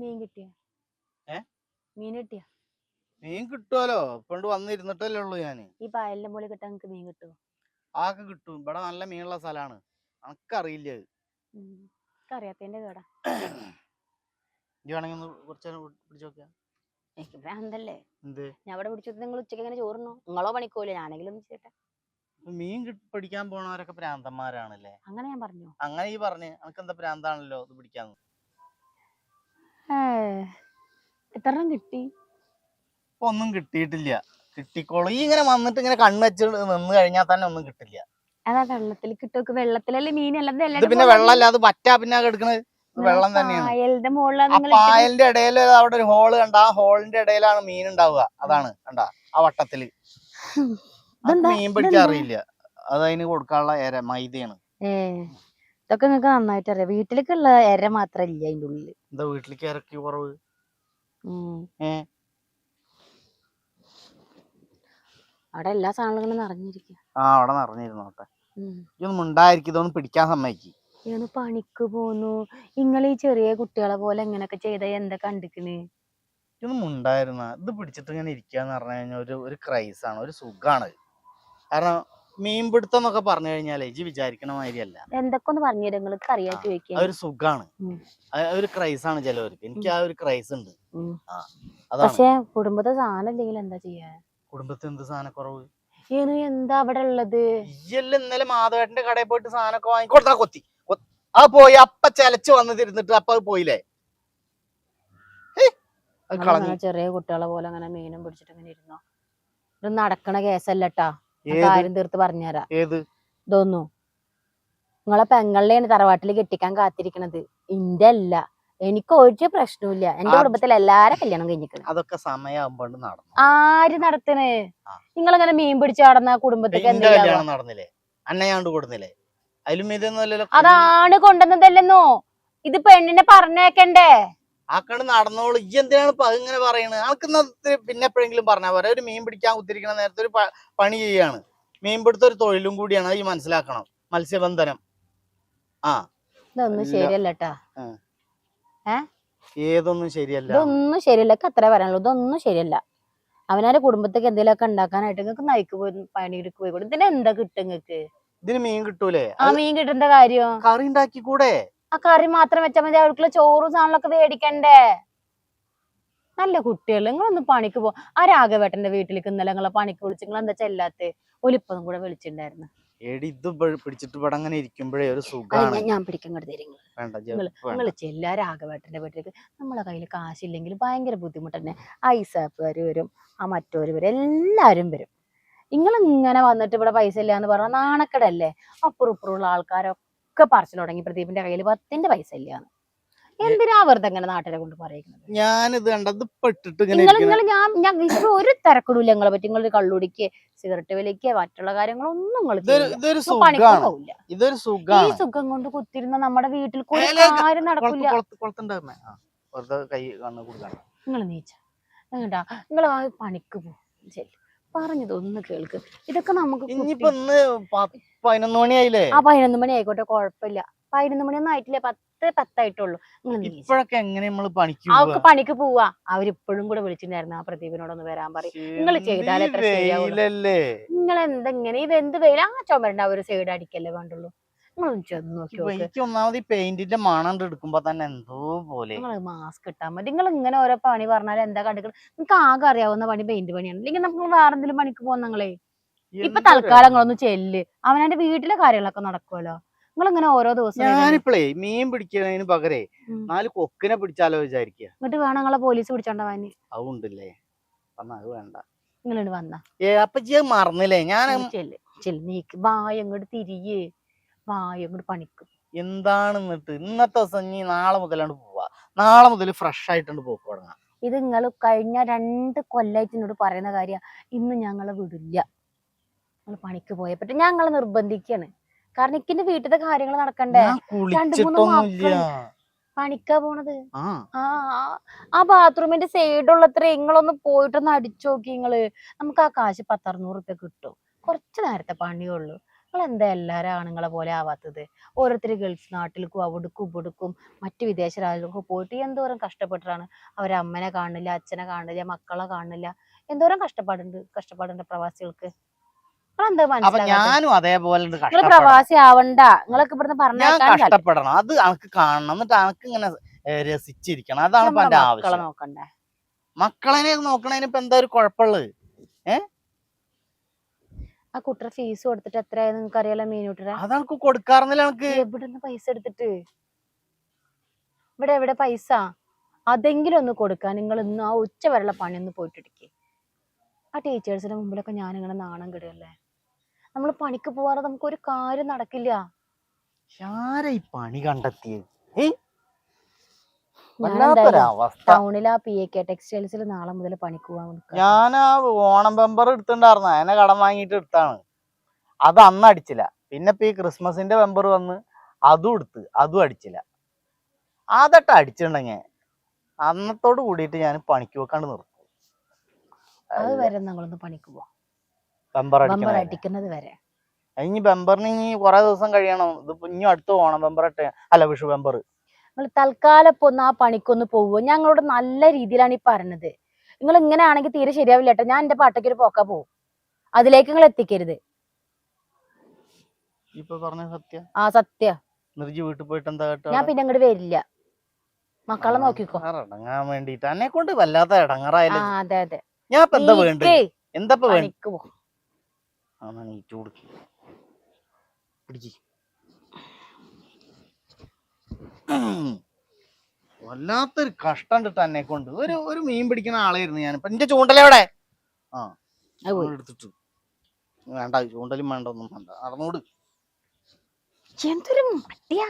മീൻ കിട്ടിയ ഏ മീൻ കിട്ടിയ മീൻ കിട്ടുമല്ലോ ഇപ്പണ്ട് വന്നിരുന്നിട്ടല്ലേ ഉള്ളൂ ഞാന്. ഈ പായലിന്റെ മുകളിൽ കിട്ടാൻ നിങ്ങക്ക് മീൻ കിട്ടുമോ? ആക്കെ കിട്ടും, ഇവിടെ നല്ല മീനുള്ള സ്ഥലമാണ്. എനിക്കറിയില്ല അത്. അറിയാത്തതിന്റെ കേടാ. ഇജ്ജ് വേണമെങ്കിൽ ഒന്ന് കുറച്ച് നേരം പിടിച്ചു നോക്കിയാ. എനിക്ക് ഭ്രാന്തല്ലേ? എന്ത് ഞാൻ ഇവിടെ പിടിച്ചിട്ട് നിങ്ങൾ ഉച്ചയ്ക്ക് എങ്ങനെ ചോറിനോ? നിങ്ങളോ പണിക്കൂല്ലേ? ഞാനെങ്കിലും ഒന്ന് ചെയ്യട്ടെ. മീൻ പിടിക്കാൻ പോണവരൊക്കെ പ്രാന്തന്മാരാണല്ലേ? അങ്ങനെ ഞാൻ പറഞ്ഞു. അങ്ങനെ ഈ പറഞ്ഞ് എനിക്ക് എന്താ പ്രാന്താണല്ലോ ഇത് പിടിക്കാന്ന്. എത്ര എണ്ണം കിട്ടി? ഇപ്പൊ ഒന്നും കിട്ടിയിട്ടില്ല. കിട്ടിക്കോളും. ഈ ഇങ്ങനെ വന്നിട്ട് ഇങ്ങനെ കണ്ണുവെച്ച് നിന്ന് കഴിഞ്ഞാൽ തന്നെ ഒന്നും കിട്ടില്ല. അതാ വെള്ളത്തിൽ കിട്ടും. വെള്ളത്തിലല്ലേ മീൻ ഇത് പിന്നെ വെള്ളമല്ല, അത് പറ്റാ പിന്നെ എടുക്കണത് വെള്ളം തന്നെയാണ്. പായലിന്റെ മുകളിലാണ് ആ പായലിന്റെ ഇടയിൽ അവിടെ ഒരു ഹോള് കണ്ട, ആ ഹോളിന്റെ ഇടയിലാണ് മീൻ ഉണ്ടാവുക. അതാണ് കണ്ട ആ വട്ടത്തില്. മീൻ പിടിക്കാൻ അറിയില്ല, അത് അതിന് കൊടുക്കാനുള്ള എര മൈദയാണ്. ഇതൊക്കെ നിങ്ങക്ക് നന്നായിട്ട് അറിയാം. വീട്ടിലേക്കുള്ള എര മാത്രം ഇല്ല അതിന്റെ ഉള്ളില്. എന്താ വീട്ടിലേക്ക് ഇറക്കി കുറവ്? അവിടെ എല്ലാ സാധനങ്ങളും നിറഞ്ഞിരിക്കുക. അവിടെ നിറഞ്ഞിരുന്നോട്ടെ. ഇതൊന്നും ഉണ്ടായിരിക്കും, ഇതൊന്നും പിടിക്കാൻ സമ്മതിക്കും. ഇതൊന്ന് പണിക്ക് പോന്നു. നിങ്ങൾ ഈ ചെറിയ കുട്ടികളെ പോലെ എങ്ങനെയൊക്കെ ചെയ്ത എന്താ കണ്ടിക്കണ്? ഇതൊന്നും ഉണ്ടായിരുന്ന ഇത് പിടിച്ചിട്ട് ഇങ്ങനെ ഇരിക്കാന്ന് പറഞ്ഞു കഴിഞ്ഞാൽ ഒരു ക്രൈസാണ്, ഒരു സുഖാണ്. കാരണം മീൻപിടുത്തം എന്നൊക്കെ പറഞ്ഞു കഴിഞ്ഞാലേ ഇജ്ജ് വിചാരിക്കണ മാതിരിയല്ല. എന്തൊക്കെ ഒന്ന് പറഞ്ഞു തരാം, നിങ്ങൾക്ക് അറിയാൻ ചോദിക്കാൻ. ഒരു സുഖാണ്, ഒരു ക്രൈസാണ് ചിലവർക്ക്. എനിക്ക് ആ ഒരു ക്രൈസ് ഉണ്ട്. പക്ഷെ കുടുംബത്തെ സാധനം ഇല്ലെങ്കിൽ എന്താ ചെയ്യാ? കുടുംബത്തിൽ എന്ത് സാധനക്കുറവ്? എന്താ അവിടെ ഉള്ളത്? ഇന്നലെ മാധവേട്ടന്റെ കടയിൽ പോയിട്ട് സാധനമൊക്കെ വാങ്ങിക്കൊടുത്താ കൊത്തി അത് പോയി. അപ്പ ചെലച്ച് വന്നിരുന്നിട്ട് അപ്പൊ അത് പോയില്ലേ? ചെറിയ കുട്ടികളെ പോലെ അങ്ങനെ മീനും പിടിച്ചിട്ട് ഇങ്ങനെ ഇരുന്നോ? ഇത് നടക്കണ കേസല്ലട്ടാ. കാര്യം തീർത്ത് പറഞ്ഞുതരാ. ഇതൊന്നു നിങ്ങളെ പെങ്ങളിലെയാണ് തറവാട്ടിൽ കെട്ടിക്കാൻ കാത്തിരിക്കണത്. ഇന്റെ അല്ല. എനിക്ക് ഒരു പ്രശ്നമില്ല. എന്റെ കുടുംബത്തിൽ എല്ലാരും കല്യാണം കഴിഞ്ഞിരിക്കണം. അതൊക്കെ സമയമാകുമ്പോൾ നടന്നു. ആര് നടത്തണേ? നിങ്ങളിങ്ങനെ മീൻ പിടിച്ച് നടന്ന കുടുംബത്തേക്ക് നടന്നില്ലേ? അന്നയാണ്ട് കൊടുന്നില്ലേ? അതിലും ഇതൊന്നുമല്ലല്ലോ. അതാണ് കൊണ്ടുവന്നതല്ലെന്നോ. ഇത് പെണ്ണിനെ പറഞ്ഞേക്കണ്ടേ? ആക്കണ്ട് നടന്നോളൂ. ഈ എന്തിനാണ് ഇങ്ങനെ പറയണത്? ആൾക്ക് പിന്നെ എപ്പോഴെങ്കിലും പറഞ്ഞാൽ പോരാ. ഒരു മീൻ പിടിക്കാൻ കുത്തിരിക്കണ നേരത്തെ ഒരു പണി ചെയ്യാണ്. മീൻ പിടുത്ത ഒരു തൊഴിലും കൂടിയാണ്, അത് ഈ മനസ്സിലാക്കണം. മത്സ്യബന്ധനം. ഇതൊന്നും ശരിയല്ലട്ടാ. ഏതൊന്നും ശരിയല്ല? ഇതൊന്നും ശരിയല്ല. അത്ര പറയാനുള്ളൂ. ഇതൊന്നും ശരിയല്ല. അവനാരെ കുടുംബത്തേക്ക് എന്തെങ്കിലുമൊക്കെ ഉണ്ടാക്കാനായിട്ട് നിങ്ങൾക്ക് നയിക്ക് പോയി പണിയെടുക്ക് പോയി കൊടുക്കും. ഇതിന് എന്താ കിട്ടും നിങ്ങൾക്ക്? ഇതിന് മീൻ കിട്ടൂലേ? ആ മീൻ കിട്ടേണ്ട കാര്യം കറി ഉണ്ടാക്കി കൂടെ? ആ കറി മാത്രം വെച്ചാൽ മതി. അവർക്കുള്ള ചോറും സാധനങ്ങളൊക്കെ മേടിക്കണ്ടേ? നല്ല കുട്ടികൾ. നിങ്ങളൊന്ന് പണിക്ക് പോ. ആ രാഘവേട്ടന്റെ വീട്ടിലേക്ക് ഇന്നലെ നിങ്ങളെ പണിക്ക് വിളിച്ചു. നിങ്ങൾ എന്താ ചെല്ലാത്ത? ഒലിപ്പതും കൂടെ വിളിച്ചിട്ടുണ്ടായിരുന്നു. ഇത് പിടിച്ചിട്ട് ഇവിടെ അങ്ങനെ ഇരിക്കുമ്പോഴേ ഒരു സുഖമാണ്. ഞാൻ പിടിക്കാൻ നിങ്ങൾ ചെല്ലാ രാഘവേട്ടന്റെ വീട്ടിലേക്ക്. നമ്മളെ കയ്യിൽ കാശില്ലെങ്കിൽ ഭയങ്കര ബുദ്ധിമുട്ട് തന്നെ. ഐസാപ്പുകാർ വരും, ആ മറ്റോര് വരും, എല്ലാരും വരും. നിങ്ങൾ ഇങ്ങനെ വന്നിട്ട് ഇവിടെ പൈസ ഇല്ല എന്ന് പറഞ്ഞാൽ നാണക്കടല്ലേ? അപ്പുറം ഇപ്പുറമുള്ള ആൾക്കാരൊക്കെ പറച്ചിൽ തുടങ്ങി പ്രദീപിന്റെ കയ്യിൽ 10ന്റെ പൈസ ഇല്ലാന്ന്. എന്തിനാ വെറുതെ ഇങ്ങനെ നാട്ടിലെ കൊണ്ട് പറയുന്നത്? ഞാനിത് കണ്ടത് ഞാൻ ഒരു തിരക്കിടില്ല നിങ്ങളെ പറ്റി. നിങ്ങൾ കള്ളുടിക്ക്, സിഗരറ്റ് വലിക്ക്, മറ്റുള്ള കാര്യങ്ങളൊന്നും ഈ സുഖം കൊണ്ട് കുത്തിരുന്ന നമ്മുടെ വീട്ടിൽ ആരും നടക്കില്ല. നിങ്ങൾ നീച്ച കേട്ടാ. നിങ്ങൾ പണിക്ക് പോകും. പറഞ്ഞതൊന്ന് കേൾക്ക്. ഇതൊക്കെ നമുക്ക് 11 മണിയായില്ലേ? 11 മണി ആയിക്കോട്ടെ, കുഴപ്പമില്ല. 11 മണിയൊന്നും ആയിട്ടില്ലേ? 10 ആയിട്ടുള്ളൂ. അവർക്ക് പണിക്ക് പോവാ. അവരിപ്പോഴും കൂടെ വിളിച്ചിട്ടുണ്ടായിരുന്നു ആ പ്രദീപിനോടൊന്ന് വരാൻ പറയും. നിങ്ങൾ ചെയ്താൽ എത്ര ശരിയാവുള്ളൂ? നിങ്ങൾ എന്തെങ്ങനെ ഇത് എന്ത് വെയില? ആ ചുമരണ്ട ഒരു സൈഡ് അടിക്കല്ലേ വേണ്ടുള്ളൂ. നിങ്ങളൊന്ന് ചെന്ന് നോക്കി. പെയിന്റിന്റെ മണം എടുക്കുമ്പോ തന്നെ എന്തോ പോലെ. നിങ്ങൾ മാസ്ക് ഇട്ടാൽ മതി. നിങ്ങൾ ഇങ്ങനെ ഓരോ പണി പറഞ്ഞാൽ എന്താ കണ്ടിക്കണം? നിങ്ങൾക്ക് ആകെ അറിയാവുന്ന പണി പെയിന്റ് പണിയാണ്. അല്ലെങ്കിൽ നമുക്ക് വേറെ എന്തെങ്കിലും പണിക്ക് പോകുന്ന നിങ്ങളെ. ഇപ്പൊ തൽക്കാലം നിങ്ങളൊന്ന് ചെല്ല്. അവനവന്റെ വീട്ടിലെ കാര്യങ്ങളൊക്കെ നടക്കുമല്ലോ. നിങ്ങൾ ഇങ്ങനെ ഓരോ ദിവസം ഞാനിപ്പോഴേ മീൻ പിടിക്കുന്നതിന് പകരേ 4 കൊക്കിനെ പിടിച്ചാലോ വിചാരിക്കുക. എന്നിട്ട് വേണം നിങ്ങളെ പോലീസ് പിടിച്ചോണ്ടാവാന്. അതുണ്ടല്ലേ? അത് വേണ്ട. നിങ്ങളിട്ട് വന്നാ അപ്പൊ മറന്നില്ലേ? ഞാൻ നീക്ക് വായ അങ്ങോട്ട് തിരിയേ. വായ അങ്ങോട്ട് പണിക്ക്. എന്താണ് എന്നിട്ട് ഇന്നത്തെ ദിവസം നാളെ മുതലാണ് പോവാ. നാളെ മുതൽ ഫ്രഷ് ആയിട്ടുണ്ട് പോക്ക് തുടങ്ങാം. ഇത് നിങ്ങൾ കഴിഞ്ഞ 2 കൊല്ലായിട്ട് എന്നോട് പറയുന്ന കാര്യം. ഇന്ന് ഞങ്ങളെ വിടില്ല. നിങ്ങൾ പണിക്ക് പോയപ്പോ ഞങ്ങളെ നിർബന്ധിക്കാണ്. കാരണം എനിക്കിന്റെ വീട്ടിലെ കാര്യങ്ങൾ നടക്കണ്ടേ? 2-3 മക്കൾ പണിക്കാ പോണത്. ആ ബാത്റൂമിന്റെ സൈഡുള്ളത്ര നിങ്ങളൊന്ന് പോയിട്ടൊന്ന് അടിച്ചു നോക്കി. നമുക്ക് ആ കാശ് 10-600 കിട്ടും. കുറച്ച് നേരത്തെ പണിയുള്ളൂ. നിങ്ങൾ എന്താ എല്ലാരും ആണുങ്ങളെ പോലെ ആവാത്തത്? ഓരോരുത്തർ ഗൾഫ് നാട്ടിലേക്കും അവിടേക്കും ഇവിടേക്കും മറ്റു വിദേശ രാജ്യങ്ങൾക്കും പോയിട്ട് എന്തോരം കഷ്ടപ്പെട്ടിട്ടാണ് അവരെ അമ്മനെ കാണില്ല, അച്ഛനെ കാണില്ല, മക്കളെ കാണില്ല. എന്തോരം കഷ്ടപ്പാടുണ്ട് പ്രവാസികൾക്ക്. നിങ്ങളെന്താ അപ്പൊ മനസ്സിലാകാത്തത്? ഞാനും അതേപോലെ നിങ്ങൾ കഷ്ടപ്പെടണം. പ്രവാസി ആവണ്ട. നിങ്ങളൊക്കെ ഇവിടുന്ന് ഞാൻ പറഞ്ഞേക്കാൻ കഷ്ടപ്പെടണം, അത് അനക്ക് കാണണം, എന്നിട്ട് അനക്ക് ഇങ്ങനെ രസിച്ചിരിക്കണം. അതാണ് ഇപ്പൊ നമ്മളെ എന്റെ മക്കളെ ആവശ്യം. നോക്കണ്ടേ? മക്കളെ നോക്കണതിന് ഇപ്പൊ എന്താ ഒരു കുഴപ്പമുള്ളത്? ആ കുട്ടിയുടെ ഫീസ് കൊടുത്തിട്ട് എത്രയായി നിങ്ങൾക്ക് അറിയാലോ മീനൂട്ടര? അതനക്ക് കൊടുക്കാറുന്നില്ല. അനക്ക് എവിടുന്ന് പൈസ എടുത്തിട്ട്? എവിടെ പൈസ? അതെങ്കിലും ഒന്ന് കൊടുക്കാൻ നിങ്ങൾ ഇന്ന് ആ ഉച്ച വരെയുള്ള പണി ഒന്ന് പോയിട്ടിരിക്കേ. ആ ടീച്ചേഴ്സിന്റെ മുമ്പിലൊക്കെ ഞാൻ ഇങ്ങനെ നാണം കെടുകയല്ലേ. നമ്മൾ പണിക്ക് പോവാതെ നമുക്ക് ഒരു കാര്യം നടക്കില്ല. ആരാ ഈ പണി കണ്ടെത്തിയത്? ടൗണിൽ ആ PK ടെക്സ്റ്റൈൽസിൽ നാളെ മുതൽ പണിക്ക് പോവാൻ ഞാൻ ആ ഓണം ബമ്പർ എടുത്തിണ്ടായിരുന്ന അതിനെ കടം വാങ്ങിയിട്ട് എടുത്താണ്. അത് അന്ന് അടിച്ചില്ല. പിന്നെ ഇപ്പൊ ഈ ക്രിസ്മസിന്റെ ബമ്പർ വന്ന് അതും എടുത്ത്, അതും അടിച്ചില്ല. അതൊക്കെ അടിച്ചിട്ടുണ്ടെങ്കിൽ അന്നത്തോട് കൂടിയിട്ട് ഞാൻ പണിക്ക് വെക്കാണ്ട് നിർത്തും. അത് വരെ നിങ്ങളൊന്ന് പണിക്ക് പോവാം, ബമ്പർ ബമ്പർ അടിക്കുന്നത് വരെ. ഇനി ബമ്പറിന് ഇനി കുറെ ദിവസം കഴിയണം. ഇതിപ്പോ ഇനി അടുത്ത ഓണം ബമ്പർ അല്ല വിഷു ബമ്പർ. നിങ്ങൾ തൽക്കാലം ഇപ്പൊ ഒന്ന് ആ പണിക്കൊന്ന് പോവുക. ഞങ്ങളോട് നല്ല രീതിയിലാണ് ഈ പറഞ്ഞത്. നിങ്ങൾ ഇങ്ങനെ ആണെങ്കിൽ തീരെ ശരിയാവില്ല കേട്ടോ. ഞാൻ എന്റെ പാട്ടയ്ക്ക് ഒരു പോക്കാ പോവും. അതിലേക്ക് നിങ്ങൾ എത്തിക്കരുത്. ഇപ്പൊ പറഞ്ഞ സത്യം? ആ സത്യ. നിർജി വീട്ടിൽ പോയിട്ട് എന്താ കേട്ടോ? ഞാൻ പിന്നെ അങ്ങോട്ട് വരില്ല. മക്കളെ നോക്കിക്കോ. ഇടങ്ങാൻ വേണ്ടിട്ട് എന്നെ കൊണ്ട് വല്ലാത്ത ഇടങ്ങാറായാലും. അതെ അതെ. ഞാൻ ഇപ്പൊ എന്താ വേണ്ടത്? എന്താ പണിക്ക് പോ. വല്ലാത്തൊരു കഷ്ടം കിട്ടാ എന്നെ കൊണ്ട്. ഒരു മീൻ പിടിക്കുന്ന ആളായിരുന്നു ഞാൻ. ഇപ്പൊ എന്റെ ചൂണ്ടലെവിടെ? എടുത്തിട്ട് വേണ്ട, ചൂണ്ടലും വേണ്ട, ഒന്നും വേണ്ട. അറിഞ്ഞോട് എന്തൊരു മടിയാ.